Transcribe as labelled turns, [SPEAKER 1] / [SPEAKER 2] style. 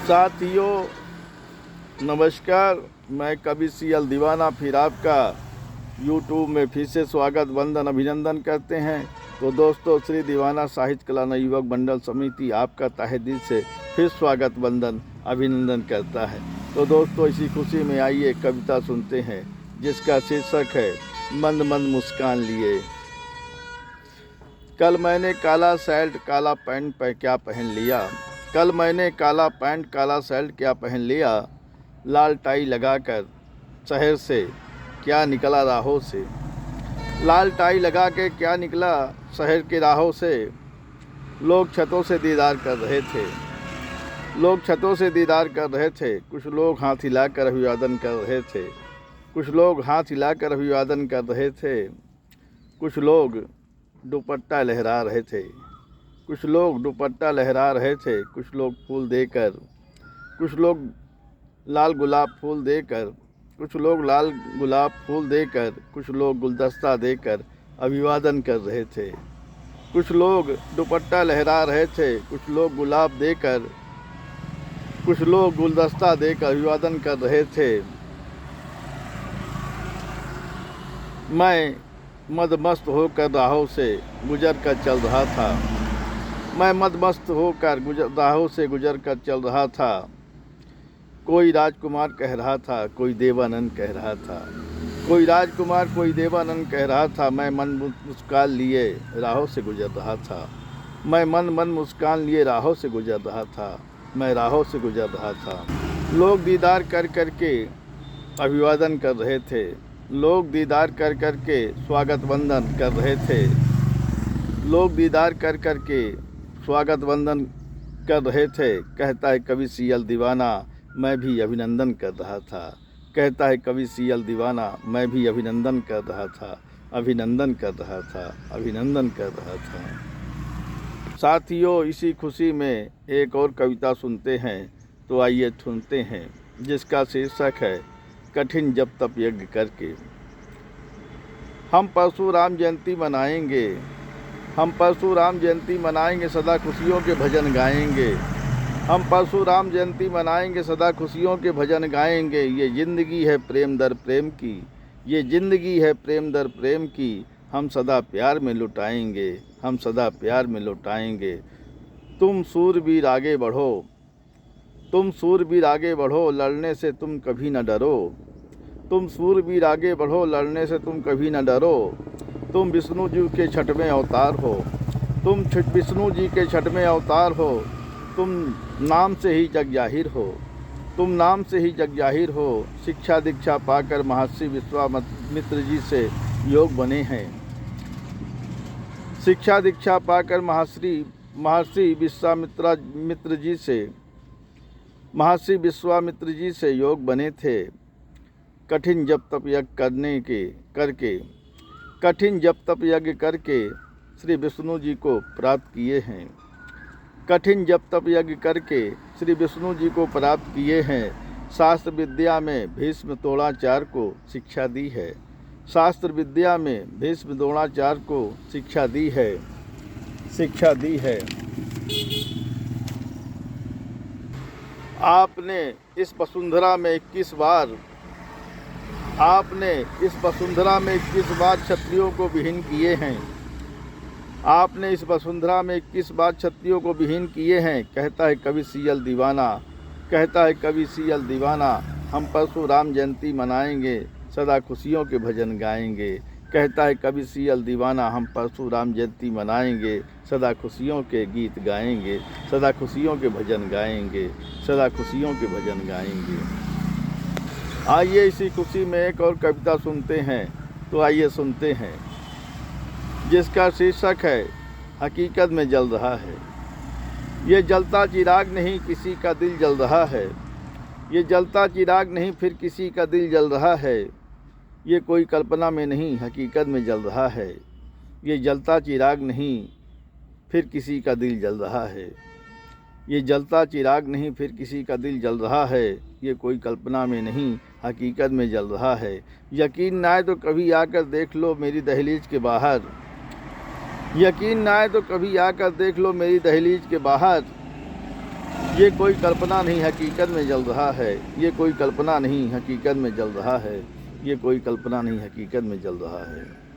[SPEAKER 1] साथियों नमस्कार, मैं कवि सीएल दीवाना फिर आपका यूट्यूब में फिर से स्वागत वंदन अभिनंदन करते हैं। तो दोस्तों, श्री दीवाना साहित्य कला नवयुवक मंडल समिति आपका तहे दिल से फिर स्वागत वंदन अभिनंदन करता है। तो दोस्तों, इसी खुशी में आइए कविता सुनते हैं जिसका शीर्षक है मंद मंद मुस्कान लिए। कल मैंने काला शर्ट काला पैंट पर क्या पहन लिया, कल मैंने काला पैंट काला शर्ट क्या पहन लिया, लाल टाई लगाकर शहर से क्या निकला राहों से, लाल टाई लगा के क्या निकला शहर के राहों से। लोग छतों से दीदार कर रहे थे, लोग छतों से दीदार कर रहे थे, कुछ लोग हाथ हिलाकर अभिवादन कर रहे थे, कुछ लोग हाथ हिलाकर अभिवादन कर रहे थे, कुछ लोग दुपट्टा लहरा रहे थे, कुछ लोग दुपट्टा लहरा रहे थे, कुछ लोग फूल देकर, कुछ लोग लाल गुलाब फूल देकर, कुछ लोग लाल गुलाब फूल देकर, कुछ लोग गुलदस्ता देकर अभिवादन कर रहे थे, कुछ लोग दुपट्टा लहरा रहे थे, कुछ लोग गुलाब देकर, कुछ लोग गुलदस्ता देकर अभिवादन कर रहे थे। मैं मदमस्त होकर राहों से गुजर कर चल रहा था, मैं मदमस्त होकर राहों से गुजर कर चल रहा था। कोई राजकुमार कह रहा था, कोई देवानंद कह रहा था, कोई राजकुमार कोई देवानंद कह रहा था। मैं मन मुस्कान लिए राहों से गुजर रहा था, मैं मन मुस्कान लिए राहों से गुजर रहा था, मैं राहों से गुजर रहा था। लोग दीदार कर कर के अभिवादन कर रहे थे, लोग दीदार कर कर के स्वागत वंदन कर रहे थे, लोग दीदार कर कर के स्वागत वंदन कर रहे थे। कहता है कवि सीएल दीवाना, मैं भी अभिनंदन कर रहा था, कहता है कवि सीएल दीवाना, मैं भी अभिनंदन कर रहा था, अभिनंदन कर रहा था, अभिनंदन कर रहा था। साथियों, इसी खुशी में एक और कविता सुनते हैं, तो आइए सुनते हैं जिसका शीर्षक है कठिन जप तप यज्ञ करके। हम परशुराम जयंती मनाएंगे, हम परशुराम जयंती मनाएंगे, सदा खुशियों के भजन गाएंगे, हम परशुराम जयंती मनाएंगे, सदा खुशियों के भजन गाएंगे। ये ज़िंदगी है प्रेम दर प्रेम की, ये ज़िंदगी है प्रेम दर प्रेम की, हम सदा प्यार में लुटाएंगे, हम सदा प्यार में लुटाएंगे। तुम सूरवीर आगे बढ़ो, तुम सूरवीर आगे बढ़ो, लड़ने से तुम कभी न डरो, तुम सूरवीर आगे बढ़ो, लड़ने से तुम कभी न डरो। तुम विष्णु जी के छठवें अवतार हो, तुम विष्णु जी के छठवें अवतार हो, तुम नाम से ही जग जाहिर हो, तुम नाम से ही जग जाहिर हो। शिक्षा दीक्षा पाकर महर्षि विश्वामित्र जी से योग बने हैं, शिक्षा दीक्षा पाकर महर्षि विश्वामित्र जी से महर्षि विश्वामित्र जी से योग बने थे। कठिन जप तप यज्ञ करके कठिन जप तप यज्ञ करके श्री विष्णु जी को प्राप्त किए हैं, कठिन जप तप यज्ञ करके श्री विष्णु जी को प्राप्त किए हैं। शास्त्र विद्या में भीष्म द्रोणाचार्य को शिक्षा दी है, शास्त्र विद्या में भीष्म द्रोणाचार्य को शिक्षा दी है, शिक्षा दी है। आपने इस वसुंधरा में 21 बार, आपने इस वसुंधरा में 21 बार क्षत्रियों को विहीन किए हैं, आपने इस वसुंधरा में 21 बार क्षत्रियों को विहीन किए हैं। कहता है कवि सीएल दीवाना, कहता है कवि सीएल दीवाना, हम परशुराम जयंती मनाएंगे, सदा खुशियों के भजन गाएंगे। कहता है कवि सीएल दीवाना, हम परशुराम जयंती मनाएंगे, सदा खुशियों के गीत गाएंगे, सदा खुशियों के भजन गाएंगे, सदा खुशियों के भजन गाएंगे। आइए इसी खुशी में एक और कविता सुनते हैं, तो आइए सुनते हैं जिसका शीर्षक है हकीकत में जल रहा है। ये जलता चिराग नहीं किसी का दिल जल रहा है, ये जलता चिराग नहीं फिर किसी का दिल जल रहा है। ये कोई कल्पना में नहीं हकीकत में जल रहा है, ये जलता चिराग नहीं फिर किसी का दिल जल रहा है, ये जलता चिराग नहीं फिर किसी का दिल जल रहा है। ये कोई कल्पना में नहीं हकीकत में जल रहा है। यकीन ना आए तो कभी आकर देख लो मेरी दहलीज के बाहर, यकीन ना आए तो कभी आकर देख लो मेरी दहलीज के बाहर। ये कोई कल्पना नहीं हकीकत में जल रहा है, ये कोई कल्पना नहीं हकीकत में जल रहा है, ये कोई कल्पना नहीं हकीकत में जल रहा है।